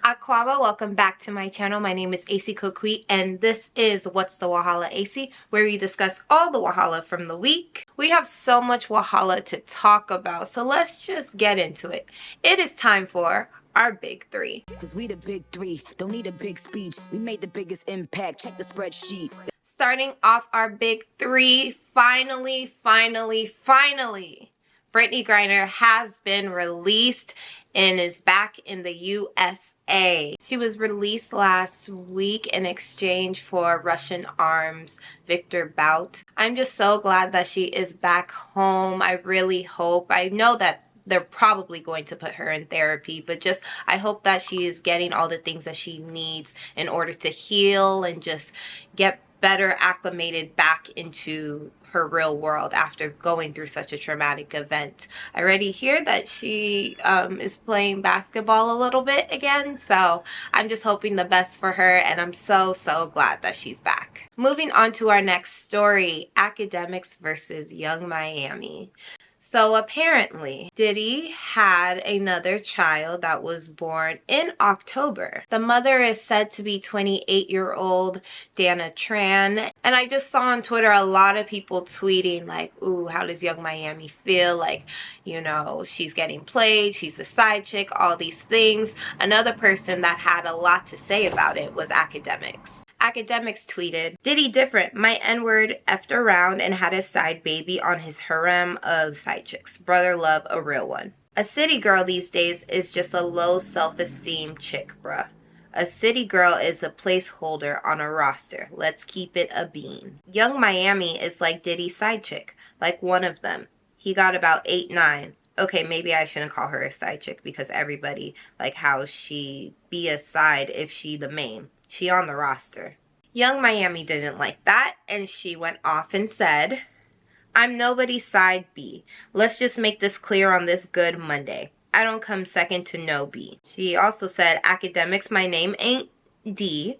AKwaaba, welcome back to my channel. My name is AC Kokwi, and this is What's the Wahala AC, where we discuss all the wahala from the week. We have so much wahala to talk about, so let's just get into it. It is time for our big three. Cause we the big three, don't need a big speech. We made the biggest impact, check the spreadsheet. Starting off our big three, finally, Britney Griner has been released and is back in the USA. She was released last week in exchange for Russian arms Victor Bout. I'm just so glad that she is back home. I really hope. I know that they're probably going to put her in therapy, but just I hope that she is getting all the things that she needs in order to heal and just get better acclimated back into her real world after going through such a traumatic event. I already hear that she is playing basketball a little bit again, so I'm just hoping the best for her, and I'm so glad that she's back. Moving on to our next story, Akademiks versus yungmiami. So apparently, Diddy had another child that was born in October. The mother is said to be 28-year-old Dana Tran. And I just saw on Twitter a lot of people tweeting like, ooh, how does yungmiami feel? Like, you know, she's getting played, she's a side chick, all these things. Another person that had a lot to say about it was Akademiks. Akademiks tweeted, Diddy different, my N-word effed around and had a side baby on his harem of side chicks. Brother love, a real one. A city girl these days is just a low self-esteem chick, bruh. A city girl is a placeholder on a roster. Let's keep it a bean. Yungmiami is like Diddy's side chick, like one of them. He got about 8, 9. Okay, maybe I shouldn't call her a side chick because everybody, like, how she be a side if she the main. She on the roster. Yungmiami didn't like that, and she went off and said, I'm nobody's side B. Let's just make this clear on this good Monday. I don't come second to no B. She also said, Akademiks, my name ain't D.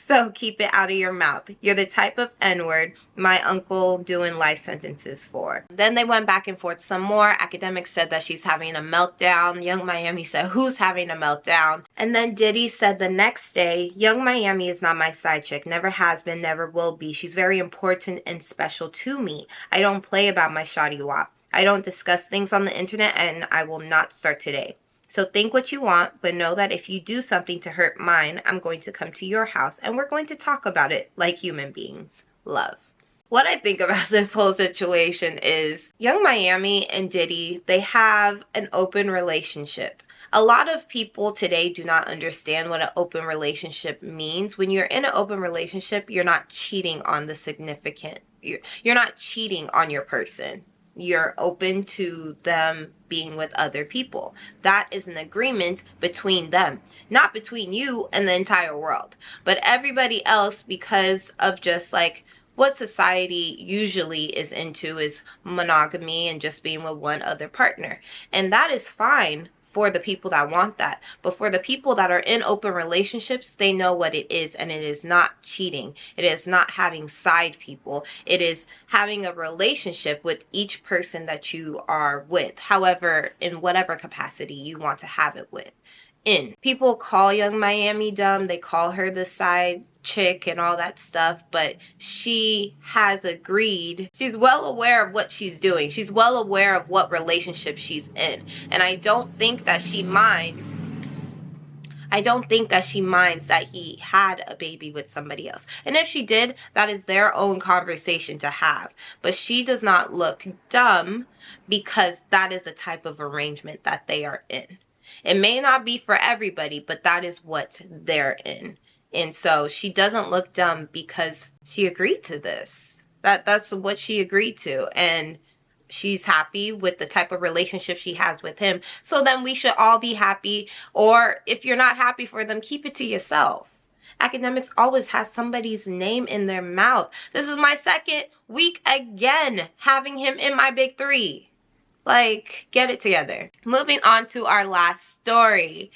So keep it out of your mouth. You're the type of N-word my uncle doing life sentences for. Then they went back and forth some more. Akademiks said that she's having a meltdown. Yungmiami said, who's having a meltdown? And then Diddy said the next day, Yungmiami is not my side chick. Never has been, never will be. She's very important and special to me. I don't play about my shoddy wop. I don't discuss things on the internet, and I will not start today. So think what you want, but know that if you do something to hurt mine, I'm going to come to your house and we're going to talk about it like human beings. Love. What I think about this whole situation is yungmiami and Diddy, they have an open relationship. A lot of people today do not understand what an open relationship means. When you're in an open relationship, you're not cheating on the significant. You're not cheating on your person. You're open to them being with other people. That is an agreement between them, not between you and the entire world, but everybody else, because of just like what society usually is into is monogamy and just being with one other partner. And that is fine for the people that want that. But for the people that are in open relationships, they know what it is, and it is not cheating. It is not having side people. It is having a relationship with each person that you are with, however, in whatever capacity you want to have it with. People call yungmiami dumb, they call her the side chick and all that stuff, but she has agreed. She's well aware of what she's doing. She's well aware of what relationship she's in, and I don't think that she minds. I don't think that she minds that he had a baby with somebody else. And if she did, that is their own conversation to have. But she does not look dumb because that is the type of arrangement that they are in. It may not be for everybody, but that is what they're in. And so she doesn't look dumb because she agreed to this. That's what she agreed to. And she's happy with the type of relationship she has with him. So then we should all be happy. Or if you're not happy for them, keep it to yourself. Akademiks always has somebody's name in their mouth. This is my second week again having him in my big three. Like, get it together. Moving on to our last story.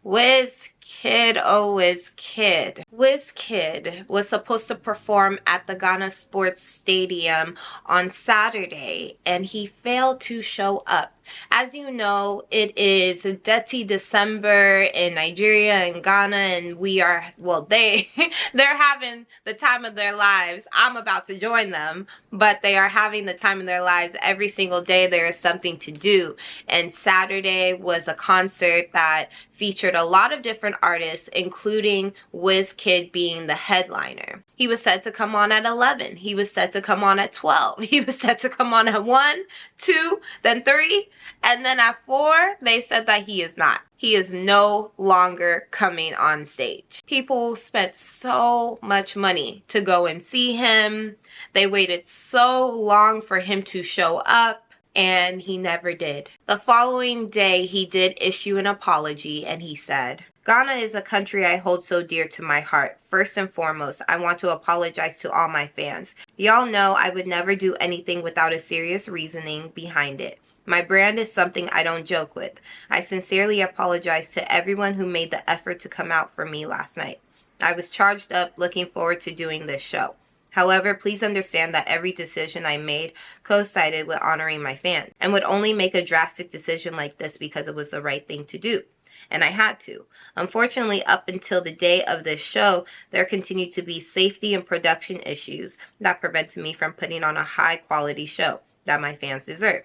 Wizkid Wizkid, oh Wizkid. Wizkid was supposed to perform at the Ghana Sports Stadium on Saturday, and he failed to show up. As you know, it is Dirty December in Nigeria and Ghana, and we are, well, they're having the time of their lives. I'm about to join them, but they are having the time of their lives. Every single day there is something to do, and Saturday was a concert that featured a lot of different artists, including Wizkid being the headliner. He was set to come on at 11. He was set to come on at 12. He was set to come on at 1, 2, then 3, and then at 4, they said that he is not. He is no longer coming on stage. People spent so much money to go and see him. They waited so long for him to show up, and he never did. The following day, he did issue an apology, and he said, "Ghana is a country I hold so dear to my heart. First and foremost, I want to apologize to all my fans. Y'all know I would never do anything without a serious reasoning behind it. My brand is something I don't joke with. I sincerely apologize to everyone who made the effort to come out for me last night. I was charged up, looking forward to doing this show. However, please understand that every decision I made coincided with honoring my fans, and would only make a drastic decision like this because it was the right thing to do. And I had to. Unfortunately, up until the day of this show, there continued to be safety and production issues that prevented me from putting on a high-quality show that my fans deserve.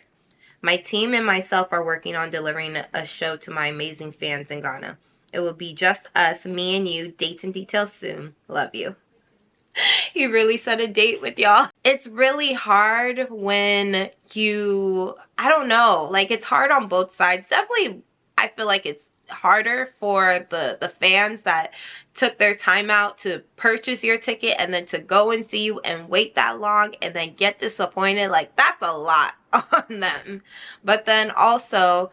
My team and myself are working on delivering a show to my amazing fans in Ghana. It will be just us, me and you. Dates and details soon. Love you." He really set a date with y'all. It's really hard when you, I don't know, like it's hard on both sides. Definitely, I feel like it's harder for the fans that took their time out to purchase your ticket and then to go and see you and wait that long and then get disappointed. Like, that's a lot on them. But then also,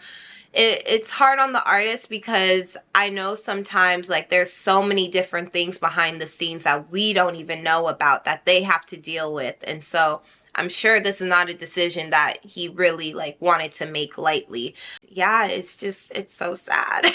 it's hard on the artist because I know sometimes like there's so many different things behind the scenes that we don't even know about that they have to deal with. And so I'm sure this is not a decision that he really like wanted to make lightly. Yeah, it's so sad.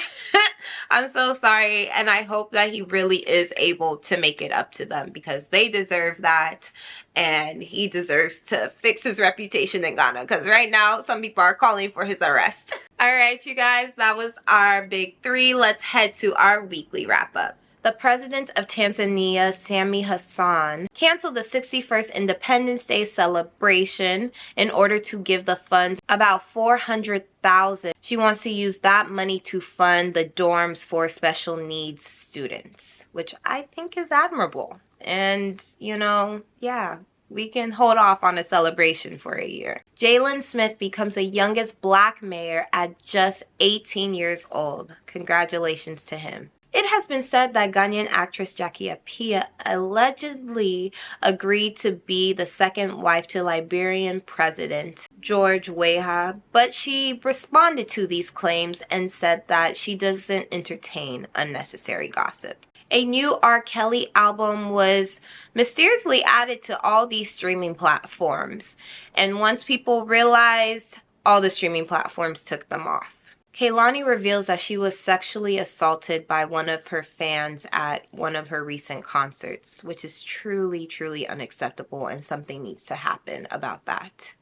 I'm so sorry, and I hope that he really is able to make it up to them because they deserve that, and he deserves to fix his reputation in Ghana because right now some people are calling for his arrest. All right, you guys, that was our big 3. Let's head to our weekly wrap-up. The president of Tanzania, Samia Hassan, canceled the 61st Independence Day celebration in order to give the funds about $400,000. She wants to use that money to fund the dorms for special needs students, which I think is admirable. And, you know, yeah, we can hold off on a celebration for a year. Jalen Smith becomes the youngest black mayor at just 18 years old. Congratulations to him. It has been said that Ghanaian actress Jackie Appiah allegedly agreed to be the second wife to Liberian President George Weah, but she responded to these claims and said that she doesn't entertain unnecessary gossip. A new R. Kelly album was mysteriously added to all these streaming platforms, and once people realized, all the streaming platforms took them off. Kehlani reveals that she was sexually assaulted by one of her fans at one of her recent concerts, which is truly, truly unacceptable, and something needs to happen about that.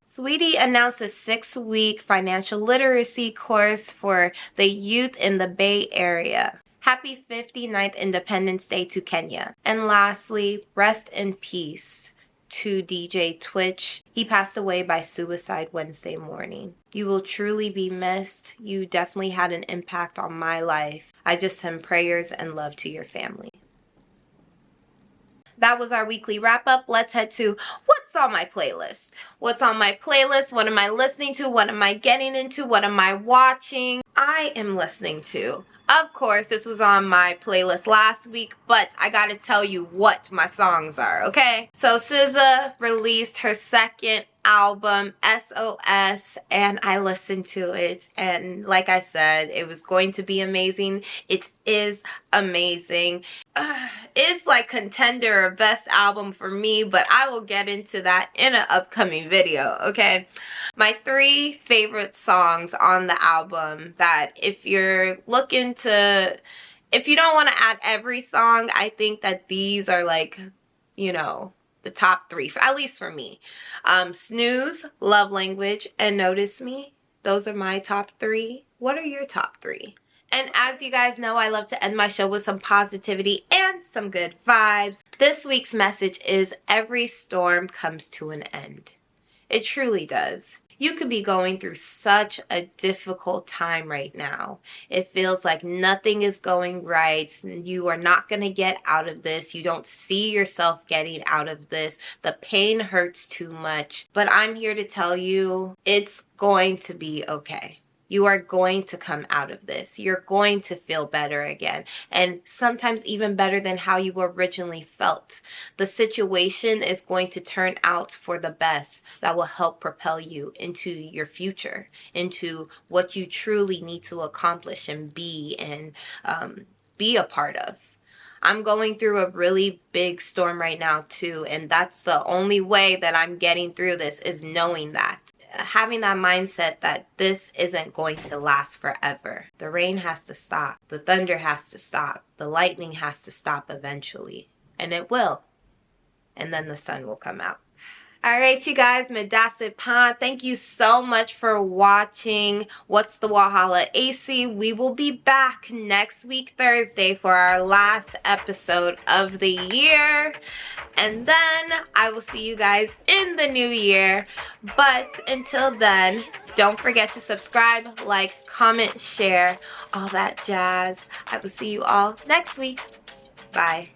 Saweetie announced a 6-week financial literacy course for the youth in the Bay Area. Happy 59th Independence Day to Kenya. And lastly, rest in peace to DJ Twitch. He passed away by suicide Wednesday morning. You will truly be missed. You definitely had an impact on my life. I just send prayers and love to your family. That was our weekly wrap up. Let's head to what's on my playlist. What's on my playlist? What am I listening to? What am I getting into? What am I watching? I am listening to, of course, this was on my playlist last week, but I gotta tell you what my songs are, okay? So SZA released her second album, SOS, and I listened to it, and like I said, it was going to be amazing. It is amazing. It's like contender of best album for me, but I will get into that in an upcoming video, okay? My 3 favorite songs on the album that if you're looking to If you don't want to add every song, I think that these are like, you know, the top 3, at least for me. Snooze, Love Language, and Notice Me. Those are my top 3. What are your top 3? And as you guys know, I love to end my show with some positivity and some good vibes. This week's message is every storm comes to an end. It truly does. You could be going through such a difficult time right now. It feels like nothing is going right. You are not going to get out of this. You don't see yourself getting out of this. The pain hurts too much. But I'm here to tell you, it's going to be okay. You are going to come out of this. You're going to feel better again. And sometimes even better than how you originally felt. The situation is going to turn out for the best. That will help propel you into your future, into what you truly need to accomplish and be a part of. I'm going through a really big storm right now too. And that's the only way that I'm getting through this, is knowing that. Having that mindset that this isn't going to last forever. The rain has to stop. The thunder has to stop. The lightning has to stop eventually. And it will. And then the sun will come out. Alright, you guys, Medase Pan, thank you so much for watching What's the WHATSTHEWAHALAESI. We will be back next week, Thursday, for our last episode of the year. And then I will see you guys in the new year. But until then, don't forget to subscribe, like, comment, share, all that jazz. I will see you all next week. Bye.